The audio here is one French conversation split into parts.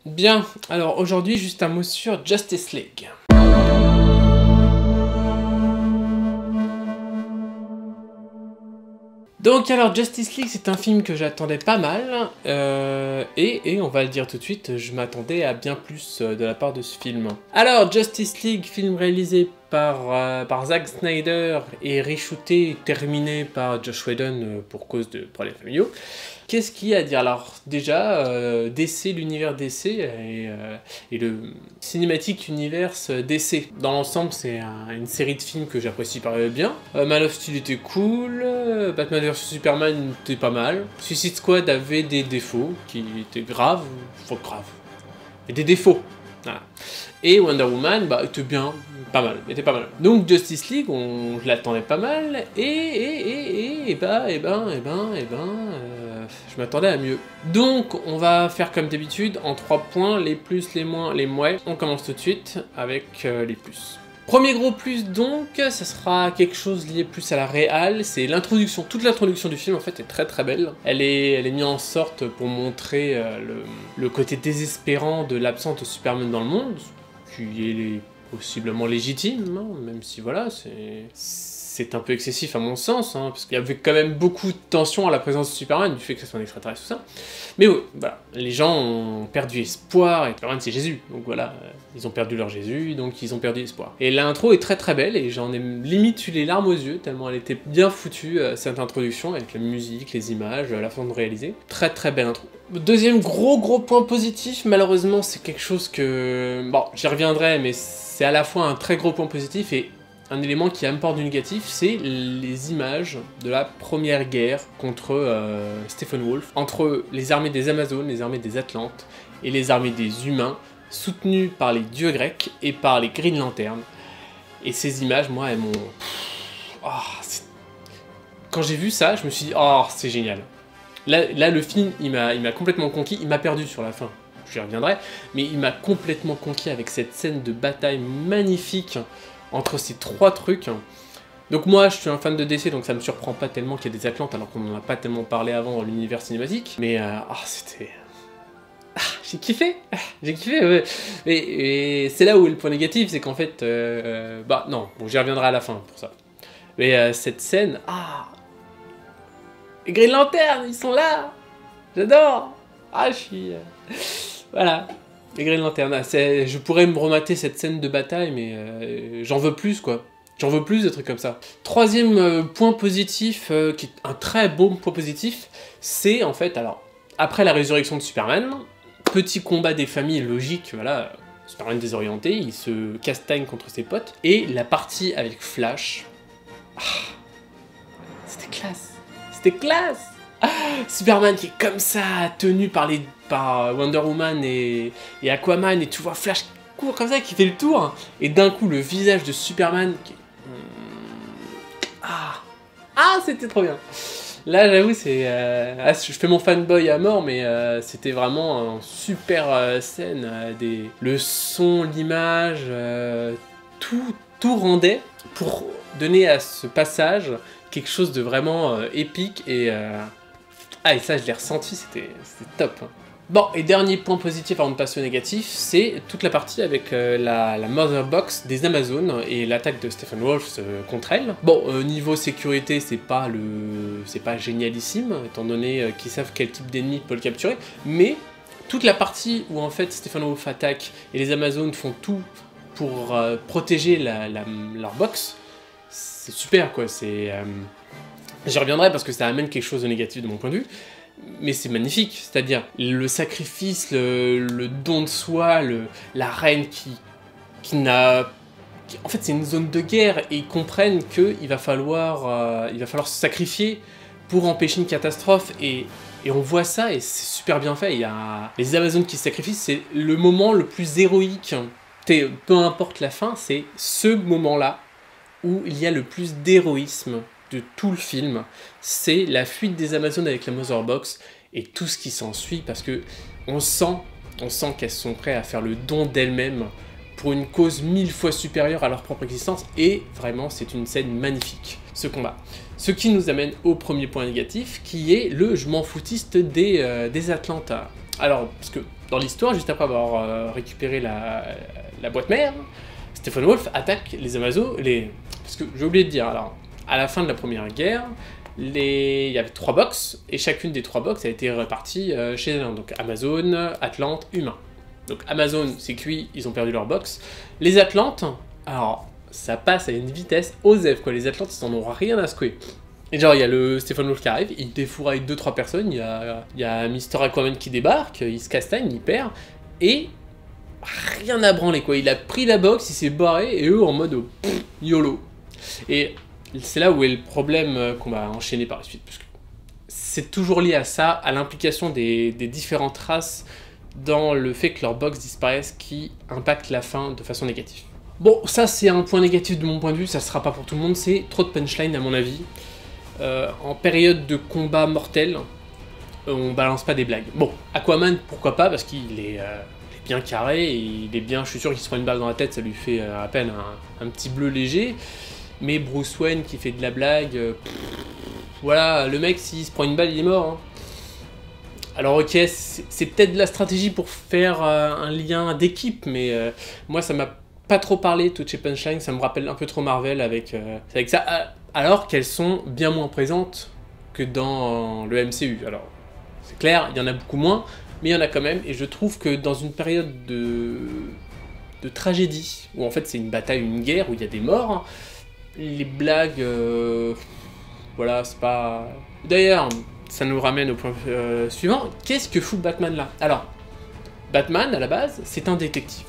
Bien, alors aujourd'hui, juste un mot sur Justice League. Donc alors Justice League, c'est un film que j'attendais pas mal, et on va le dire tout de suite, je m'attendais à bien plus de la part de ce film. Alors Justice League, film réalisé par Zack Snyder et reshooté, terminé par Joss Whedon pour cause de problèmes familiaux. Qu'est-ce qu'il y a à dire? Alors déjà, DC, l'univers DC et le cinématique universe DC. Dans l'ensemble, c'est une série de films que j'apprécie bien. Man of Steel était cool, Batman vs Superman était pas mal. Suicide Squad avait des défauts qui étaient graves, et des défauts. Voilà. Et Wonder Woman, était bien, était pas mal. Donc Justice League, je l'attendais pas mal, je m'attendais à mieux. Donc on va faire comme d'habitude, en 3 points, les plus, les moins, les moins. On commence tout de suite avec les plus. Premier gros plus donc, ça sera quelque chose lié plus à la réal, c'est l'introduction. Toute l'introduction du film en fait est très belle. Elle est mise en sorte pour montrer le côté désespérant de l'absence de Superman dans le monde, qui est possiblement légitime, hein, même si voilà, c'est un peu excessif à mon sens, hein, parce qu'il y avait quand même beaucoup de tension à la présence de Superman, du fait que ce soit un extraterrestre, tout ça. Mais oui, voilà, les gens ont perdu espoir, et Superman c'est Jésus, donc voilà, ils ont perdu leur Jésus, donc ils ont perdu espoir. Et l'intro est très belle, et j'en ai limite eu les larmes aux yeux, tellement elle était bien foutue, cette introduction, avec la musique, les images, la façon de réaliser. Très belle intro. Deuxième gros point positif, malheureusement c'est quelque chose que... Bon, j'y reviendrai, mais c'est à la fois un très gros point positif et un élément qui apporte du négatif, c'est les images de la première guerre contre Steppenwolf, entre les armées des Amazones, les armées des Atlantes et les armées des humains, soutenues par les dieux grecs et par les Green Lantern. Et ces images, moi, elles m'ont... Quand j'ai vu ça, je me suis dit, oh, c'est génial. Là, le film, il m'a complètement conquis, il m'a perdu sur la fin, j'y reviendrai, mais il m'a complètement conquis avec cette scène de bataille magnifique entre ces 3 trucs. Donc moi, je suis un fan de DC, donc ça me surprend pas tellement qu'il y ait des Atlantes, alors qu'on n'en a pas tellement parlé avant dans l'univers cinématique, mais c'était... j'ai kiffé, ouais. Et c'est là où est le point négatif, c'est qu'en fait... non, bon, j'y reviendrai à la fin pour ça. Mais cette scène... Les Green Lantern, ils sont là. J'adore. Je suis... Voilà. Les Green Lantern. Je pourrais me remater cette scène de bataille, mais j'en veux plus, quoi. J'en veux plus de trucs comme ça. Troisième point positif, qui est un très bon point positif, c'est en fait, alors, après la résurrection de Superman, petit combat des familles logique, voilà, Superman désorienté, il se castagne contre ses potes, et la partie avec Flash, c'était classe. C'était classe! Superman qui est comme ça, tenu par Wonder Woman et Aquaman, et tu vois Flash court comme ça, qui fait le tour, et d'un coup le visage de Superman qui... c'était trop bien! Là j'avoue c'est... je fais mon fanboy à mort, mais c'était vraiment une super scène, le son, l'image, tout rendait pour donner à ce passage quelque chose de vraiment épique, et ça je l'ai ressenti, c'était top. Hein. Bon, et dernier point positif avant de passer au négatif, c'est toute la partie avec la Mother Box des Amazones et l'attaque de Steppenwolf contre elle. Bon, niveau sécurité, c'est pas génialissime, étant donné qu'ils savent quel type d'ennemi peut le capturer, mais toute la partie où en fait Steppenwolf attaque et les Amazones font tout pour protéger leur box, c'est super, quoi. J'y reviendrai parce que ça amène quelque chose de négatif de mon point de vue, mais c'est magnifique, c'est-à-dire le sacrifice, le don de soi, la reine en fait c'est une zone de guerre, et ils comprennent qu'il va falloir se sacrifier pour empêcher une catastrophe, et on voit ça, et c'est super bien fait. Il y a les Amazones qui se sacrifient, c'est le moment le plus héroïque, peu importe la fin, c'est ce moment-là où il y a le plus d'héroïsme de tout le film, c'est la fuite des Amazones avec la Mother Box et tout ce qui s'ensuit, parce que on sent qu'elles sont prêtes à faire le don d'elles-mêmes pour une cause 1000 fois supérieure à leur propre existence, et vraiment c'est une scène magnifique, ce combat. Ce qui nous amène au premier point négatif, qui est le je m'en foutiste des Atlantas. Alors, parce que dans l'histoire, juste après avoir récupéré la boîte mère, Steppenwolf attaque les Amazones, parce que j'ai oublié de dire, alors, à la fin de la Première Guerre, il y avait 3 box, et chacune des 3 box a été répartie chez l'un, donc Amazon, Atlante, Humain. Donc Amazon, c'est cuit, ils ont perdu leur box. Les Atlantes, alors, ça passe à une vitesse osef, quoi, les Atlantes, ils en ont rien à secouer. Et genre, il y a le Steppenwolf qui arrive, il défouraille 2-3 personnes, il y a Mister Aquaman qui débarque, il se castagne, il perd, et rien à branler, quoi. Il a pris la box, il s'est barré, et eux en mode YOLO. Et c'est là où est le problème qu'on va enchaîner par la suite, parce que c'est toujours lié à ça, à l'implication des différentes races dans le fait que leurs box disparaissent qui impacte la fin de façon négative. Bon, ça c'est un point négatif de mon point de vue, ça sera pas pour tout le monde, c'est trop de punchline à mon avis. En période de combat mortel, on balance pas des blagues. Bon, Aquaman, pourquoi pas, parce qu'il est bien carré, et il est bien, je suis sûr qu'il se prend une balle dans la tête, ça lui fait à peine un petit bleu léger. Mais Bruce Wayne qui fait de la blague, voilà, le mec s'il se prend une balle, il est mort. Hein. Alors ok, c'est peut-être de la stratégie pour faire un lien d'équipe, mais moi ça m'a pas trop parlé, Touch et Punchline, ça me rappelle un peu trop Marvel avec ça, alors qu'elles sont bien moins présentes que dans le MCU. Alors, c'est clair, il y en a beaucoup moins, mais il y en a quand même, et je trouve que dans une période de tragédie, où en fait c'est une bataille, une guerre, où il y a des morts, les blagues, voilà, c'est pas... D'ailleurs, ça nous ramène au point suivant, qu'est-ce que fout Batman là? Alors, Batman, à la base, c'est un détective.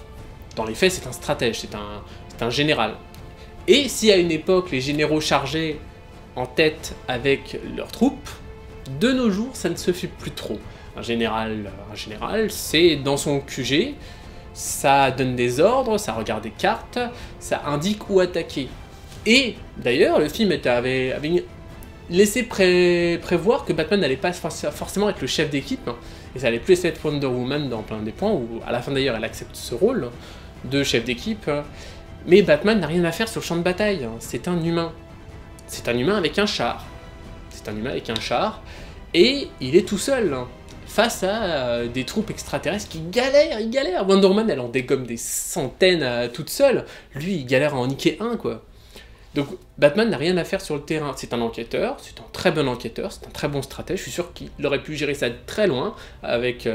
Dans les faits, c'est un stratège, c'est un général. Et si à une époque, les généraux chargeaient en tête avec leurs troupes, de nos jours, ça ne se fait plus trop. Un général, c'est dans son QG, ça donne des ordres, ça regarde des cartes, ça indique où attaquer. Et d'ailleurs, le film avait laissé prévoir que Batman n'allait pas forcément être le chef d'équipe, hein, et ça allait plus être Wonder Woman dans plein des points, où à la fin d'ailleurs elle accepte ce rôle de chef d'équipe. Mais Batman n'a rien à faire sur le champ de bataille, hein. C'est un humain. C'est un humain avec un char. C'est un humain avec un char, et il est tout seul, hein, face à des troupes extraterrestres qui galèrent, ils galèrent. Wonder Woman, elle en dégomme des centaines toute seule. Lui, il galère à en niquer un, quoi. Donc Batman n'a rien à faire sur le terrain. C'est un enquêteur, c'est un très bon enquêteur, c'est un très bon stratège. Je suis sûr qu'il aurait pu gérer ça de très loin avec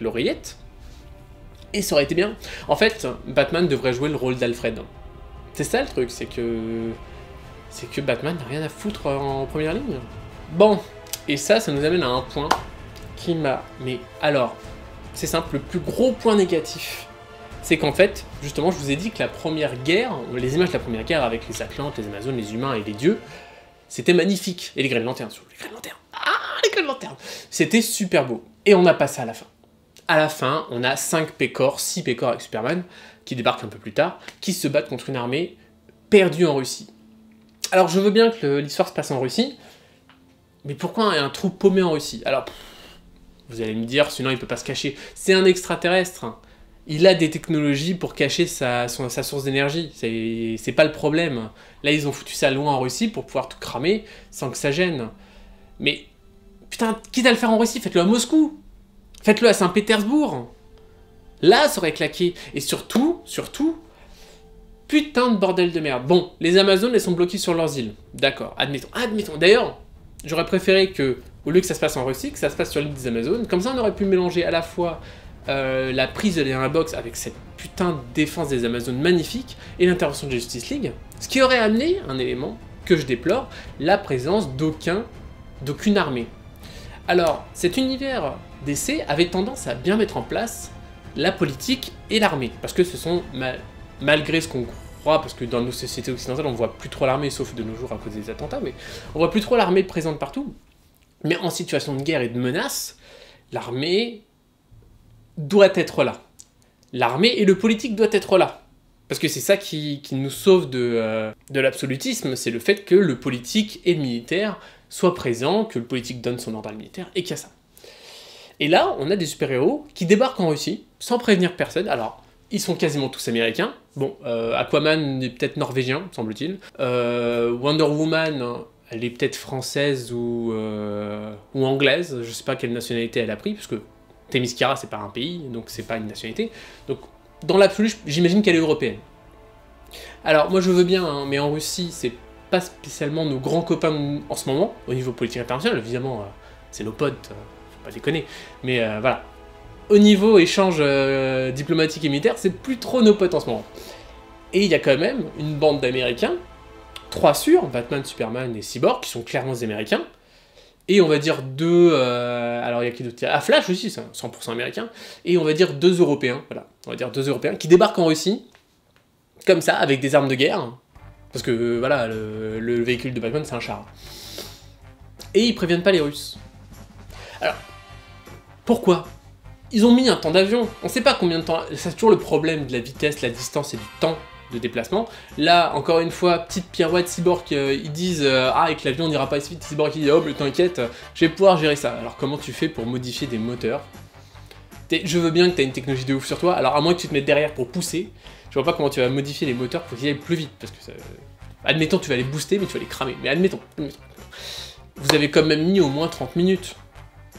l'oreillette. Et ça aurait été bien. En fait, Batman devrait jouer le rôle d'Alfred. C'est ça le truc, c'est que Batman n'a rien à foutre en première ligne. Bon, et ça nous amène à un point qui m'a... Mais alors, c'est simple, le plus gros point négatif, c'est qu'en fait, justement, je vous ai dit que la première guerre, les images de la première guerre avec les Atlantes, les Amazones, les humains et les dieux, c'était magnifique. Et les Green Lanterns, surtout les Green Lanterns. Ah, les Green Lanterns. C'était super beau. Et on a passé à la fin. À la fin, on a 6 Pécor avec Superman, qui débarquent un peu plus tard, qui se battent contre une armée perdue en Russie. Alors, je veux bien que l'histoire se passe en Russie, mais pourquoi un trou paumé en Russie? Alors, vous allez me dire, sinon il peut pas se cacher. C'est un extraterrestre. Il a des technologies pour cacher sa source d'énergie. C'est pas le problème. Là, ils ont foutu ça loin en Russie pour pouvoir tout cramer sans que ça gêne. Mais, putain, quitte à le faire en Russie, faites-le à Moscou. Faites-le à Saint-Pétersbourg. Là, ça aurait claqué. Et surtout, putain de bordel de merde. Bon, les Amazones, elles sont bloquées sur leurs îles. D'accord, admettons. D'ailleurs, j'aurais préféré que, au lieu que ça se passe en Russie, que ça se passe sur l'île des Amazones. Comme ça, on aurait pu mélanger à la fois la prise de la box avec cette putain de défense des Amazones magnifique et l'intervention de Justice League. Ce qui aurait amené un élément que je déplore, la présence d'aucune armée. Alors, cet univers DC avait tendance à bien mettre en place la politique et l'armée, parce que ce sont, malgré ce qu'on croit, parce que dans nos sociétés occidentales, on voit plus trop l'armée, sauf de nos jours à cause des attentats, mais on voit plus trop l'armée présente partout. Mais en situation de guerre et de menace, l'armée doit être là. L'armée et le politique doivent être là. Parce que c'est ça qui nous sauve de l'absolutisme, c'est le fait que le politique et le militaire soient présents, que le politique donne son ordre à le militaire, et qu'il y a ça. Et là, on a des super-héros qui débarquent en Russie, sans prévenir personne. Alors, ils sont quasiment tous américains. Bon, Aquaman est peut-être norvégien, semble-t-il. Wonder Woman, elle est peut-être française ou anglaise. Je sais pas quelle nationalité elle a pris, parce que Themyscira, c'est pas un pays, donc c'est pas une nationalité. Donc, dans l'absolu, j'imagine qu'elle est européenne. Alors, moi je veux bien, hein, mais en Russie, c'est pas spécialement nos grands copains en ce moment, au niveau politique international, évidemment, c'est nos potes, faut pas déconner, mais voilà. Au niveau échange diplomatique et militaire, c'est plus trop nos potes en ce moment. Et il y a quand même une bande d'Américains, 3 sûrs, Batman, Superman et Cyborg, qui sont clairement des Américains, et on va dire 2... alors il y a qui d'autre? Ah, Flash aussi, c'est 100% américain, et on va dire 2 Européens, voilà, on va dire 2 Européens, qui débarquent en Russie, comme ça, avec des armes de guerre, parce que, voilà, le véhicule de Batman, c'est un char. Et ils préviennent pas les Russes. Alors, pourquoi? Ils ont mis un temps d'avion, on sait pas combien de temps, c'est toujours le problème de la vitesse, la distance et du temps de déplacement. Là, encore une fois, petite pirouette, Cyborg, ils disent ah, avec l'avion on n'ira pas si vite, Cyborg qui dit oh, mais t'inquiète, je vais pouvoir gérer ça. Alors comment tu fais pour modifier des moteurs? Je veux bien que tu aies une technologie de ouf sur toi, alors à moins que tu te mettes derrière pour pousser, je vois pas comment tu vas modifier les moteurs pour qu'ils aillent plus vite, parce que ça... Admettons, tu vas les booster, mais tu vas les cramer, mais admettons. Vous avez quand même mis au moins 30 minutes.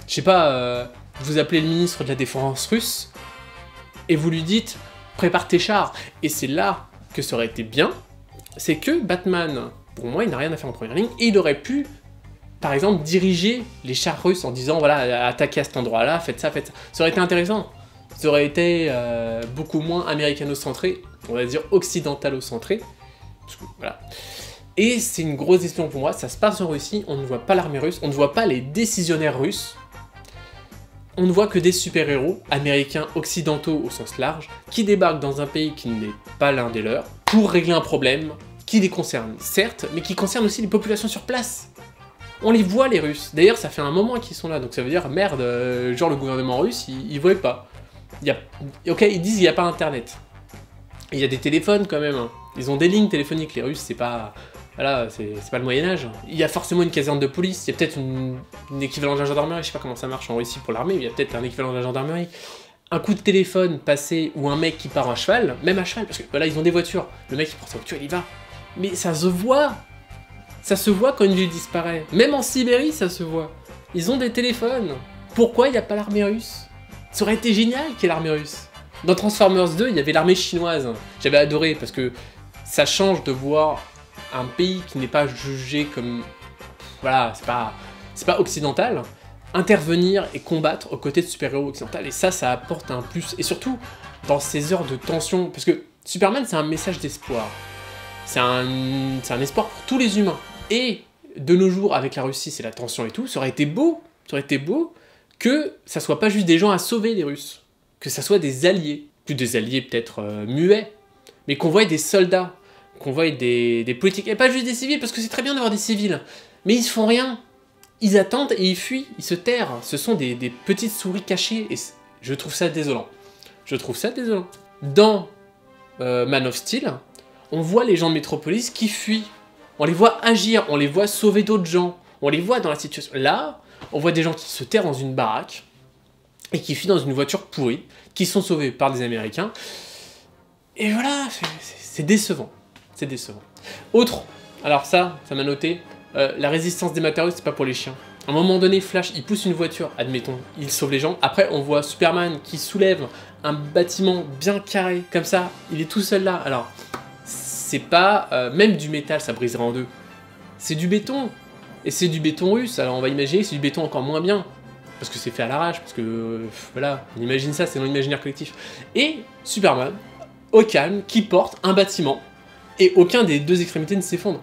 Je sais pas, vous appelez le ministre de la Défense russe, et vous lui dites prépare tes chars, et c'est là que ça aurait été bien, c'est que Batman, pour moi, il n'a rien à faire en première ligne, et il aurait pu, par exemple, diriger les chars russes en disant, voilà, attaquez à cet endroit-là, faites ça, faites ça. Ça aurait été intéressant. Ça aurait été beaucoup moins américano-centré, on va dire occidentalo-centré, voilà. Et c'est une grosse décision pour moi, ça se passe en Russie, on ne voit pas l'armée russe, on ne voit pas les décisionnaires russes, on ne voit que des super-héros, américains occidentaux au sens large, qui débarquent dans un pays qui n'est pas l'un des leurs, pour régler un problème qui les concerne, certes, mais qui concerne aussi les populations sur place. On les voit, les Russes. D'ailleurs, ça fait un moment qu'ils sont là, donc ça veut dire, merde, genre le gouvernement russe, il voit pas. Ok, ils disent qu'il n'y a pas Internet. Il y a des téléphones quand même, hein. Ils ont des lignes téléphoniques, les Russes, c'est pas... Voilà, c'est pas le Moyen-Âge. Il y a forcément une caserne de police, il y a peut-être une équivalent de la gendarmerie, je sais pas comment ça marche en Russie pour l'armée, mais il y a peut-être un équivalent de la gendarmerie. Un coup de téléphone passé, ou un mec qui part à cheval, même à cheval, parce que voilà, ils ont des voitures, le mec qui prend sa voiture, il y va. Mais ça se voit. Ça se voit quand une ville disparaît. Même en Sibérie, ça se voit. Ils ont des téléphones. Pourquoi il n'y a pas l'armée russe? Ça aurait été génial qu'il y ait l'armée russe. Dans Transformers 2, il y avait l'armée chinoise. J'avais adoré, parce que ça change de voir un pays qui n'est pas jugé comme... Voilà, c'est pas occidental, intervenir et combattre aux côtés de super-héros occidentaux. Et ça apporte un plus. Et surtout, dans ces heures de tension, parce que Superman, c'est un message d'espoir. C'est un espoir pour tous les humains. Et de nos jours, avec la Russie, c'est la tension et tout, ça aurait été beau que ça soit pas juste des gens à sauver, les Russes. Que ça soit des alliés. Plus des alliés peut-être muets, mais qu'on voie des soldats, qu'on voie des politiques. Et pas juste des civils, parce que c'est très bien d'avoir des civils. Mais ils font rien. Ils attendent et ils fuient, ils se terrent. Ce sont des petites souris cachées. Et je trouve ça désolant. Je trouve ça désolant. Dans Man of Steel, on voit les gens de Metropolis qui fuient. On les voit agir, on les voit sauver d'autres gens. On les voit dans la situation. Là, on voit des gens qui se terrent dans une baraque et qui fuient dans une voiture pourrie, qui sont sauvés par des Américains. Et voilà, c'est décevant. C'est décevant. Autre, alors ça m'a noté, la résistance des matériaux, c'est pas pour les chiens. À un moment donné, Flash, il pousse une voiture, admettons, il sauve les gens. Après, on voit Superman qui soulève un bâtiment bien carré, comme ça, il est tout seul là. Alors, c'est pas... même du métal, ça briserait en deux. C'est du béton. Et c'est du béton russe, alors on va imaginer que c'est du béton encore moins bien. Parce que c'est fait à l'arrache, parce que... voilà, on imagine ça, c'est dans l'imaginaire collectif. Et Superman, au calme, qui porte un bâtiment, et aucun des deux extrémités ne s'effondre.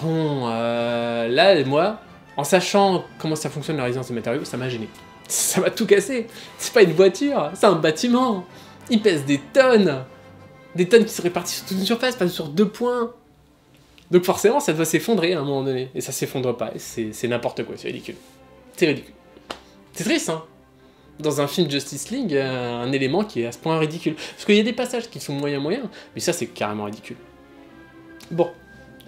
Bon, là, moi, en sachant comment ça fonctionne la résistance des matériaux, ça m'a gêné. Ça m'a tout cassé. C'est pas une voiture, c'est un bâtiment. Il pèse des tonnes. Des tonnes qui se répartissent sur toute une surface, pas sur 2 points. Donc forcément, ça doit s'effondrer à un moment donné. Et ça s'effondre pas, c'est n'importe quoi, c'est ridicule. C'est ridicule. C'est triste, hein. Dans un film Justice League, un élément qui est à ce point ridicule. Parce qu'il y a des passages qui sont moyens, mais ça, c'est carrément ridicule. Bon,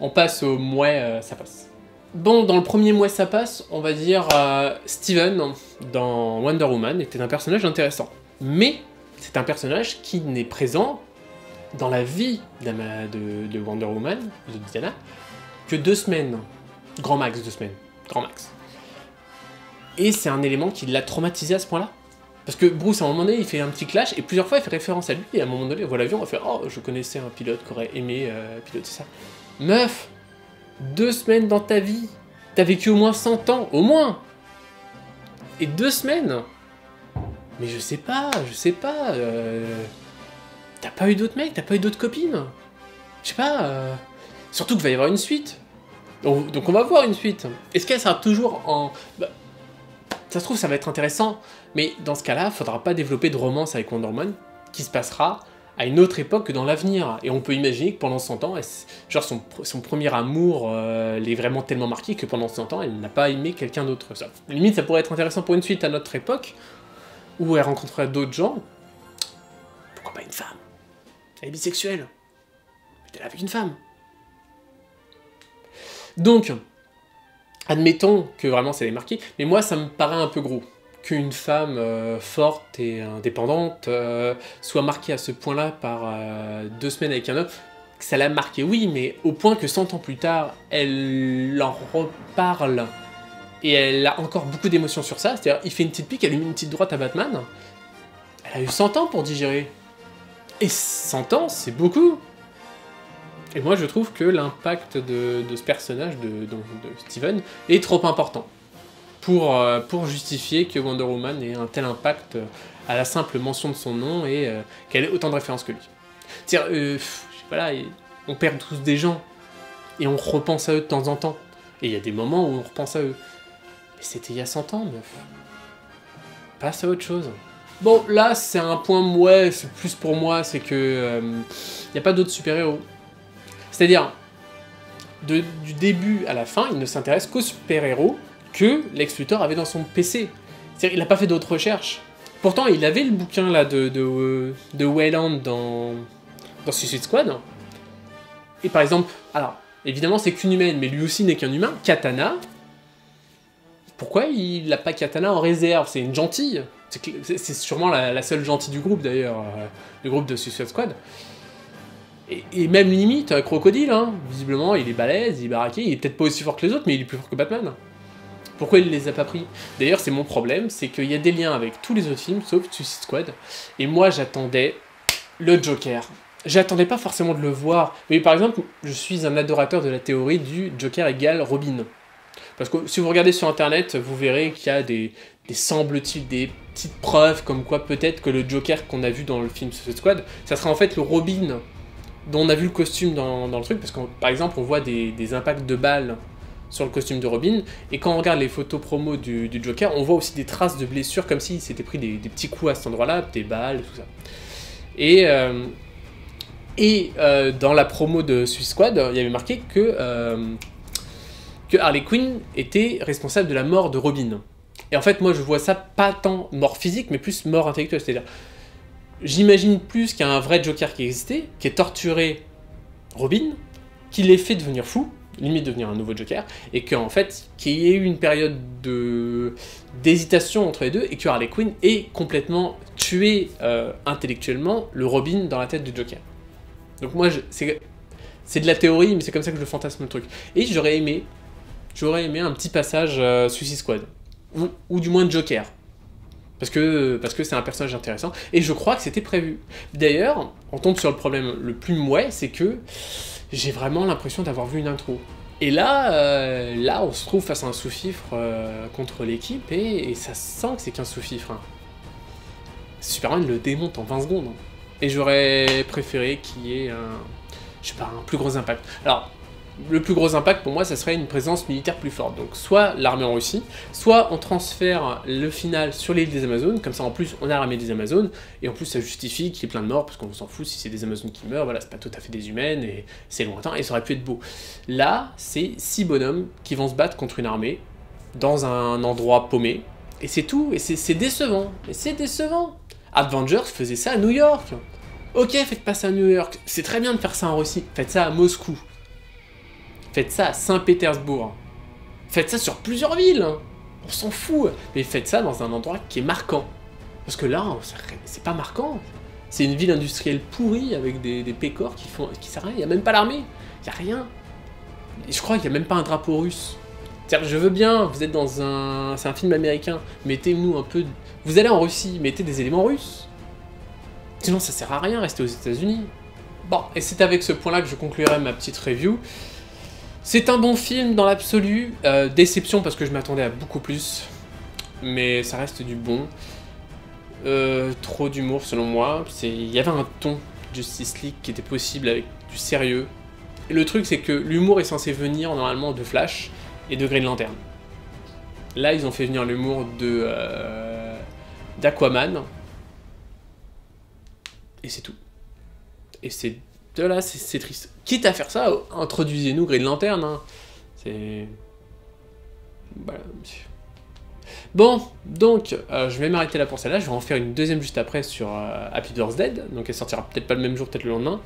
on passe au mouais, ça passe. Bon, dans le premier mouais, ça passe, on va dire Steven, dans Wonder Woman, était un personnage intéressant. Mais c'est un personnage qui n'est présent dans la vie de Wonder Woman, de Diana, que 2 semaines. Grand max, 2 semaines. Grand max. Et c'est un élément qui l'a traumatisé à ce point-là. Parce que Bruce, à un moment donné, il fait un petit clash, et plusieurs fois, il fait référence à lui, et à un moment donné, on voit l'avion, on fait « Oh, je connaissais un pilote qui aurait aimé piloter ça. » Meuf, 2 semaines dans ta vie, t'as vécu au moins 100 ans, au moins. Et 2 semaines. Mais je sais pas, t'as pas eu d'autres mecs, t'as pas eu d'autres copines. Je sais pas, surtout qu'il va y avoir une suite. Donc on va voir une suite. Est-ce qu'elle sera toujours en... Bah, ça se trouve, ça va être intéressant, mais dans ce cas-là, faudra pas développer de romance avec Wonder Woman, qui se passera à une autre époque que dans l'avenir. Et on peut imaginer que pendant 100 ans, genre son premier amour l'est vraiment tellement marqué que pendant 100 ans, elle n'a pas aimé quelqu'un d'autre. Ça. Limite, ça pourrait être intéressant pour une suite à notre époque, où elle rencontrerait d'autres gens. Pourquoi pas une femme? Elle est bisexuelle. Elle est avec une femme. Donc, admettons que vraiment ça l'ait marqué, mais moi ça me paraît un peu gros. Qu'une femme forte et indépendante soit marquée à ce point-là par 2 semaines avec un homme, que ça l'a marqué, oui, mais au point que 100 ans plus tard, elle en reparle et elle a encore beaucoup d'émotions sur ça. C'est-à-dire, il fait une petite pique, elle lui met une petite droite à Batman. Elle a eu 100 ans pour digérer. Et 100 ans, c'est beaucoup. Et moi, je trouve que l'impact de ce personnage de Steven est trop important pour justifier que Wonder Woman ait un tel impact à la simple mention de son nom et qu'elle ait autant de références que lui. C'est-à-dire, je sais pas là, on perd tous des gens et on repense à eux de temps en temps. Et il y a des moments où on repense à eux. Mais c'était il y a 100 ans, meuf. Passe à autre chose. Bon, là, c'est un point, ouais, c'est plus pour moi, c'est que il n'y a pas d'autres super-héros. C'est-à-dire, du début à la fin, il ne s'intéresse qu'aux super-héros que Lex Luthor avait dans son PC. C'est-à-dire, il n'a pas fait d'autres recherches. Pourtant, il avait le bouquin là de Wayland dans Suicide Squad. Et par exemple, alors, évidemment, c'est qu'une humaine, mais lui aussi n'est qu'un humain. Katana. Pourquoi il n'a pas Katana en réserve? C'est une gentille. C'est sûrement la seule gentille du groupe, d'ailleurs, du groupe de Suicide Squad. Et même limite, Crocodile, hein, visiblement, il est balèze, il est baraqué, il est peut-être pas aussi fort que les autres, mais il est plus fort que Batman. Pourquoi il les a pas pris? D'ailleurs, c'est mon problème, c'est qu'il y a des liens avec tous les autres films, sauf Suicide Squad, et moi, j'attendais le Joker. J'attendais pas forcément de le voir, mais par exemple, je suis un adorateur de la théorie du Joker égale Robin. Parce que si vous regardez sur internet, vous verrez qu'il y a des semble-t-il, des petites preuves comme quoi peut-être que le Joker qu'on a vu dans le film Suicide Squad, ça sera en fait le Robin dont on a vu le costume dans le truc, parce que par exemple on voit des impacts de balles sur le costume de Robin, et quand on regarde les photos promo du Joker, on voit aussi des traces de blessures, comme s'il s'était pris des petits coups à cet endroit-là, des balles, tout ça. Et dans la promo de Suicide Squad, il y avait marqué que Harley Quinn était responsable de la mort de Robin. Et en fait, moi je vois ça pas tant mort physique, mais plus mort intellectuelle, c'est-à-dire j'imagine plus qu'il y a un vrai Joker qui existait, qui ait torturé Robin, qui l'ait fait devenir fou, limite devenir un nouveau Joker, et qu'en fait, qu'il y ait eu une période d'hésitation entre les deux, et que Harley Quinn ait complètement tué intellectuellement le Robin dans la tête du Joker. Donc moi, c'est de la théorie, mais c'est comme ça que je fantasme le truc. Et j'aurais aimé un petit passage Suicide Squad, ou du moins Joker. Parce que c'est un personnage intéressant, et je crois que c'était prévu. D'ailleurs, on tombe sur le problème le plus mouais, c'est que j'ai vraiment l'impression d'avoir vu une intro. Et là, on se trouve face à un sous-fifre contre l'équipe, et ça sent que c'est qu'un sous-fifre. Hein. Superman le démonte en 20 secondes. Hein. Et j'aurais préféré qu'il y ait un plus gros impact. Alors, le plus gros impact pour moi, ça serait une présence militaire plus forte. Donc soit l'armée en Russie, soit on transfère le final sur l'île des Amazones, comme ça en plus on a l'armée des Amazones, et en plus ça justifie qu'il y ait plein de morts, parce qu'on s'en fout si c'est des Amazones qui meurent, voilà, c'est pas tout à fait des humaines, et c'est lointain, et ça aurait pu être beau. Là, c'est 6 bonhommes qui vont se battre contre une armée, dans un endroit paumé, et c'est tout, et c'est décevant, Avengers faisait ça à New York. Ok, faites pas ça à New York, c'est très bien de faire ça en Russie, faites ça à Moscou. Faites ça à Saint-Pétersbourg. Faites ça sur plusieurs villes. On s'en fout. Mais faites ça dans un endroit qui est marquant. Parce que là, c'est pas marquant. C'est une ville industrielle pourrie avec des pécores qui servent à rien. Il n'y a même pas l'armée. Il n'y a rien. Et je crois qu'il n'y a même pas un drapeau russe. C'est-à-dire, je veux bien, vous êtes dans un... C'est un film américain, mettez-nous un peu... Vous allez en Russie, mettez des éléments russes. Sinon, ça sert à rien, restez aux États-Unis. Bon, et c'est avec ce point-là que je conclurai ma petite review. C'est un bon film dans l'absolu. Déception parce que je m'attendais à beaucoup plus. Mais ça reste du bon. Trop d'humour selon moi. Il y avait un ton Justice League qui était possible avec du sérieux. Et le truc c'est que l'humour est censé venir normalement de Flash et de Green Lantern. Là ils ont fait venir l'humour d'Aquaman. Et c'est tout. Et c'est de là c'est triste. Quitte à faire ça, introduisez-nous Green Lantern. Hein. C'est... Voilà. Bon, donc, je vais m'arrêter là pour celle-là, je vais en faire une deuxième juste après sur Happy Birthday, donc elle sortira peut-être pas le même jour, peut-être le lendemain.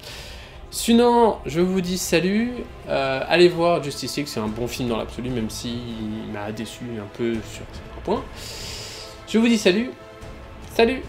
Sinon, je vous dis salut, allez voir Justice League, c'est un bon film dans l'absolu, même s'il m'a déçu un peu sur certains points. Je vous dis salut, salut!